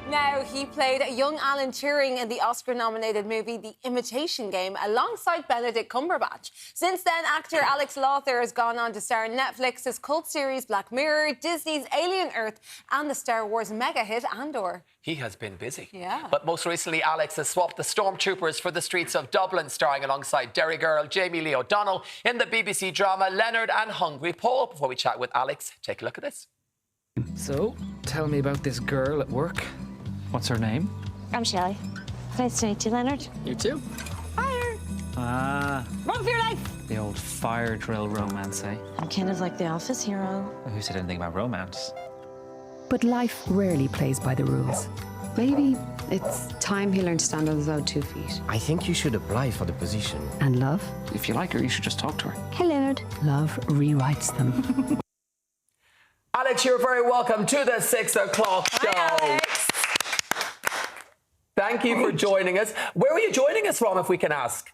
Now, he played young Alan Turing in the Oscar-nominated movie The Imitation Game alongside Benedict Cumberbatch. Since then, actor Alex Lawther has gone on to star in Netflix's cult series Black Mirror, Disney's Alien Earth and the Star Wars mega hit Andor. He has been busy. Yeah. But most recently, Alex has swapped the stormtroopers for the streets of Dublin, starring alongside Derry Girl, Jamie Lee O'Donnell in the BBC drama Leonard and Hungry Paul. Before we chat with Alex, take a look at this. So, tell me about this girl at work. What's her name? I'm Shelley. Nice to meet you, Leonard. You too. Fire! Ah, Run for your life! the old fire drill romance, eh? I'm kind of like the office hero. Who said anything about romance? But life rarely plays by the rules. Maybe it's time he learned to stand on his own 2 feet. I think you should apply for the position. And love? If you like her, you should just talk to her. Hey, Leonard. Love rewrites them. Alex, you're very welcome to the 6 o'clock show. Hi, Alex. Thank you for joining us. Where are you joining us from, if we can ask?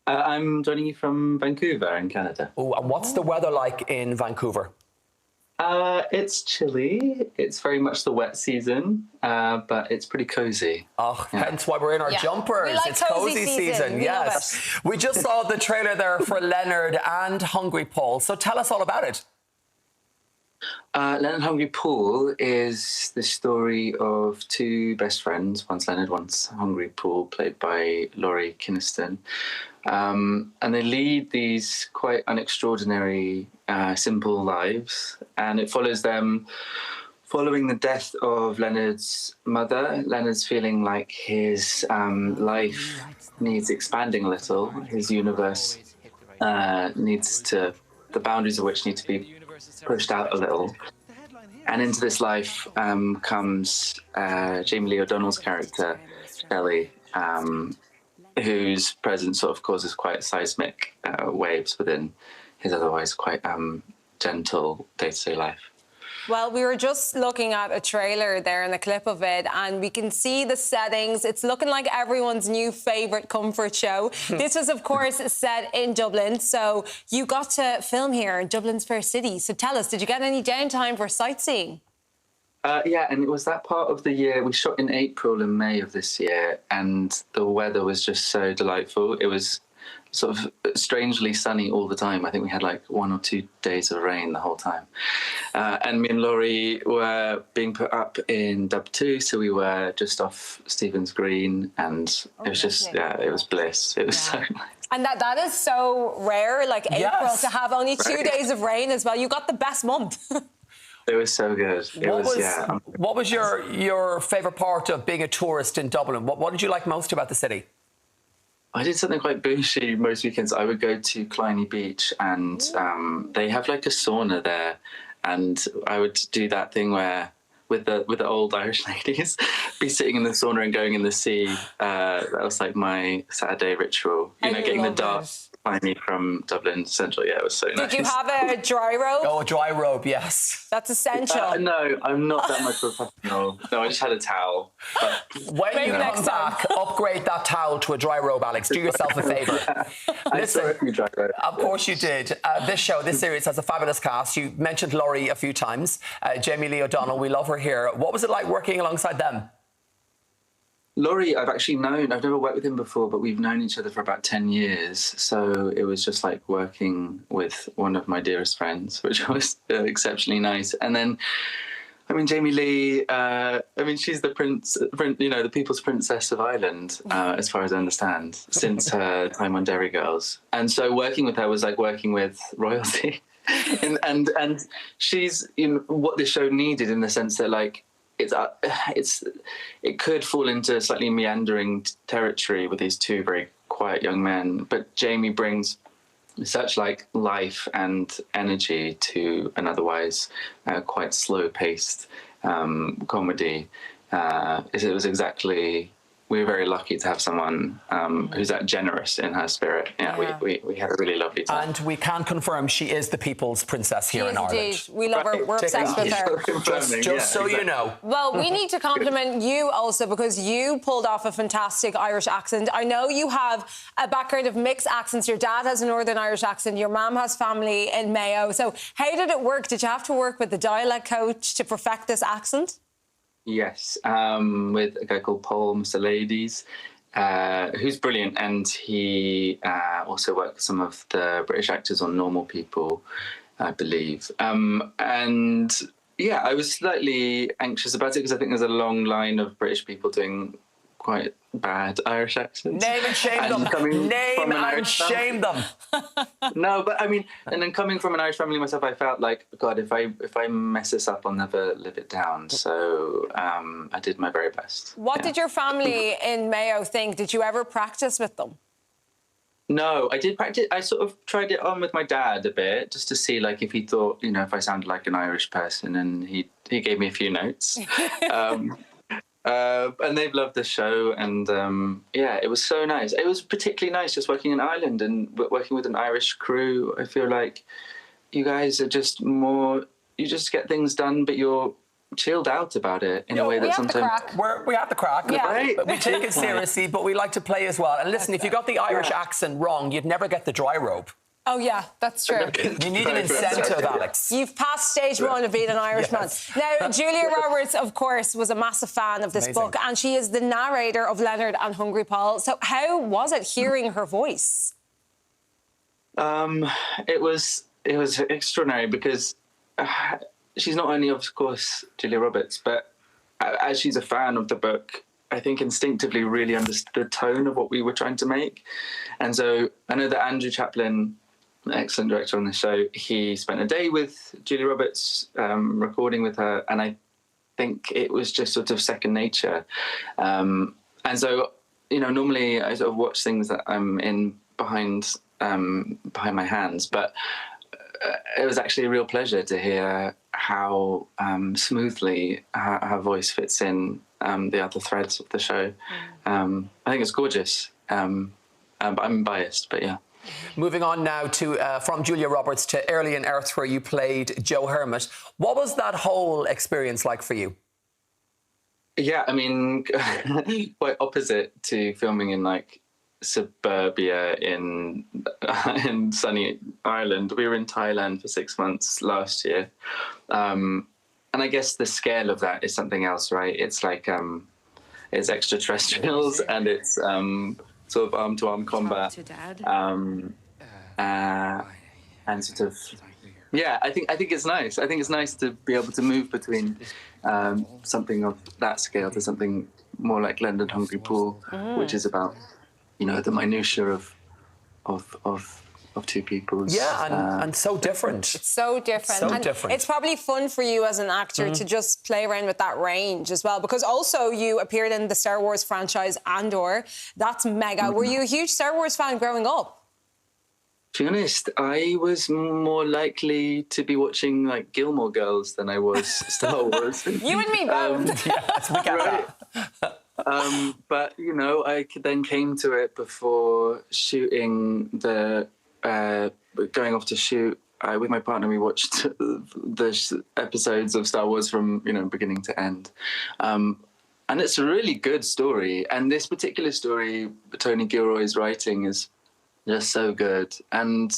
I'm joining you from Vancouver in Canada. Oh, and what's the weather like in Vancouver? It's chilly. It's very much the wet season, but it's pretty cozy. Oh, hence why we're in our jumpers. We like it's cozy cozy season. We love Yes. We just saw the trailer there for Leonard and Hungry Paul. So tell us all about it. Leonard Hungry Paul is the story of two best friends, once Leonard, once Hungry Paul, played by Laurie Kinniston. And they lead these quite unextraordinary, simple lives. And it follows them following the death of Leonard's mother. Leonard's feeling like his life needs expanding a little. His universe needs to, the boundaries of which need to be pushed out a little. And into this life comes Jamie Lee O'Donnell's character, Shelley, whose presence sort of causes quite seismic waves within his otherwise quite gentle day-to-day life. Well, we were just looking at a trailer there and a clip of it, and we can see the settings. It's looking like everyone's new favourite comfort show. This was, of course, set in Dublin, so you got to film here in Dublin's fair city. So tell us, did you get any downtime for sightseeing? Yeah, and it was that part of the year. We shot in April and May of this year, and the weather was just so delightful. It was sort of strangely sunny all the time. I think we had like 1 or 2 days of rain the whole time. And me and Laurie were being put up in Dub 2, so we were just off Stephen's Green, and it was just, it was bliss. It was so nice. And that is so rare, like April, to have only 2 days of rain as well. You got the best month. It was so good. What was your favourite part of being a tourist in Dublin? What did you like most about the city? I did something quite bougie most weekends. I would go to Killiney Beach, and they have like a sauna there, and I would do that thing where with the old Irish ladies, be sitting in the sauna and going in the sea. That was like my Saturday ritual. You know, getting the dart Killiney from Dublin Central. Yeah, it was so nice. Did you have a dry robe? Oh, a dry robe, yes. That's essential. No, I'm not that much of a professional. No, I just had a towel. But when you come back, upgrade that towel to a dry robe, Alex. Do yourself a favour. Listen, of course you did. This series has a fabulous cast. You mentioned Laurie a few times. Jamie Lee O'Donnell, we love her here. What was it like working alongside them? Laurie, I've never worked with him before, but we've known each other for about 10 years. So it was just like working with one of my dearest friends, which was exceptionally nice. And then, I mean, Jamie Lee, she's the the people's princess of Ireland, as far as I understand, since her time on Derry Girls. And so working with her was like working with royalty. and she's what the show needed, in the sense that like, it could fall into slightly meandering territory with these two very quiet young men, but Jamie brings such like life and energy to an otherwise quite slow-paced comedy. It was exactly. We were very lucky to have someone who's that generous in her spirit. Yeah. We had a really lovely time. And we can confirm she is the people's princess here in Ireland. Indeed. We love her. We're obsessed with her. Just so you know. Well, we need to compliment you also, because you pulled off a fantastic Irish accent. I know you have a background of mixed accents. Your dad has a Northern Irish accent. Your mum has family in Mayo. So how did it work? Did you have to work with the dialect coach to perfect this accent? Yes, with a guy called Paul Musalades, who's brilliant, and he also worked with some of the British actors on Normal People, I believe. And yeah, I was slightly anxious about it because I think there's a long line of British people doing quite bad Irish accents. Name and shame them. Name and shame them. No, but I mean, and then coming from an Irish family myself, I felt like, God, if I mess this up, I'll never live it down. So I did my very best. What did your family in Mayo think? Did you ever practice with them? No, I did practice. I sort of tried it on with my dad a bit, just to see, like, if he thought, you know, if I sounded like an Irish person, and he gave me a few notes. And they've loved the show, and yeah, it was so nice. It was particularly nice just working in Ireland and working with an Irish crew. I feel like you guys are just more, you just get things done, but you're chilled out about it in a way that sometimes... We have the crack. Yeah. Right? We take it seriously, but we like to play as well. And listen, if you got the Irish accent wrong, you'd never get the dry rope. Oh, yeah, that's true. You need an incentive, Alex. You've passed stage one of being an Irishman. Yes. Now, Julia Roberts, of course, was a massive fan of this book, and she is the narrator of Leonard and Hungry Paul. So how was it hearing her voice? It was extraordinary because she's not only, of course, Julia Roberts, but as she's a fan of the book, I think instinctively really understood the tone of what we were trying to make. And so I know that Andrew Chaplin, an excellent director on the show, he spent a day with Julia Roberts recording with her, and I think it was just sort of second nature. And so, you know, normally I sort of watch things that I'm in behind my hands, but it was actually a real pleasure to hear how smoothly her voice fits in the other threads of the show. I think it's gorgeous, but I'm biased, but yeah. Moving on now to from Julia Roberts to Early in Earth, where you played Joe Hermit. What was that whole experience like for you? Yeah, I mean, quite opposite to filming in like suburbia in sunny Ireland. We were in Thailand for 6 months last year, and I guess the scale of that is something else, right? It's like it's extraterrestrials and it's sort of arm-to-arm combat, and sort of, yeah. I think it's nice. I think it's nice to be able to move between something of that scale to something more like Leonard and Hungry Paul, which is about, you know, the minutiae of two people's... Yeah, and so different. It's so different. So and different. It's probably fun for you as an actor to just play around with that range as well, because also you appeared in the Star Wars franchise Andor. That's mega. Were you a huge Star Wars fan growing up? To be honest, I was more likely to be watching like Gilmore Girls than I was Star Wars. You and me both. Yes, we get that. But, you know, I then came to it before shooting going off to shoot. With my partner, we watched the episodes of Star Wars from, you know, beginning to end. And it's a really good story. And this particular story, Tony Gilroy's writing is just so good and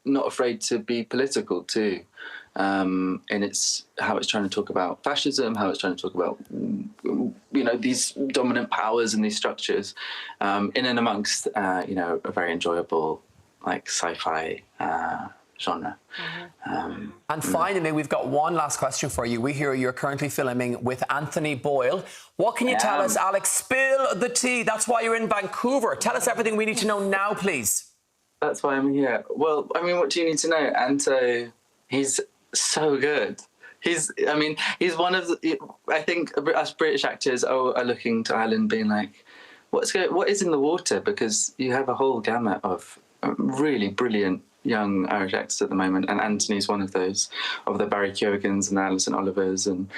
not afraid to be political too. And it's how it's trying to talk about fascism, how it's trying to talk about, you know, these dominant powers and these structures, in and amongst, you know, a very enjoyable, like, sci-fi genre. And finally, we've got one last question for you. We hear you're currently filming with Anthony Boyle. What can you tell us, Alex? Spill the tea. That's why you're in Vancouver. Tell us everything we need to know now, please. That's why I'm here. Well, I mean, what do you need to know? Anto, he's so good. He's one of the, I think us British actors are looking to Ireland being like, what is in the water? Because you have a whole gamut of really brilliant young Irish actors at the moment, and Anthony's one of those, of the Barry Keoghan's and Alison Olivers, and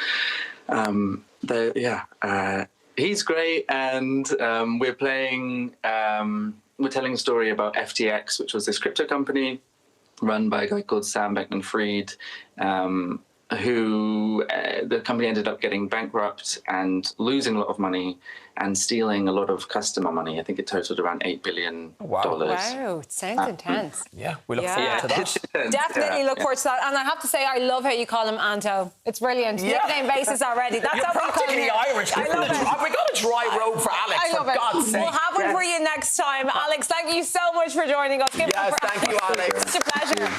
he's great. And we're playing, we're telling a story about FTX, which was this crypto company run by a guy called Sam Beckman-Fried, who the company ended up getting bankrupt and losing a lot of money and stealing a lot of customer money. I think it totaled around $8 billion. Wow, it sounds intense. Yeah, we look forward to that. Definitely look forward to that. And I have to say, I love how you call him Anto. It's brilliant. Nickname basis already. That's You're how we call him. practically Irish. I love it. We got a dry road for Alex, I love for it. God's sake. We'll have one for you next time. Alex, thank you so much for joining us. Give it up for Thank you, Alex. Such a pleasure.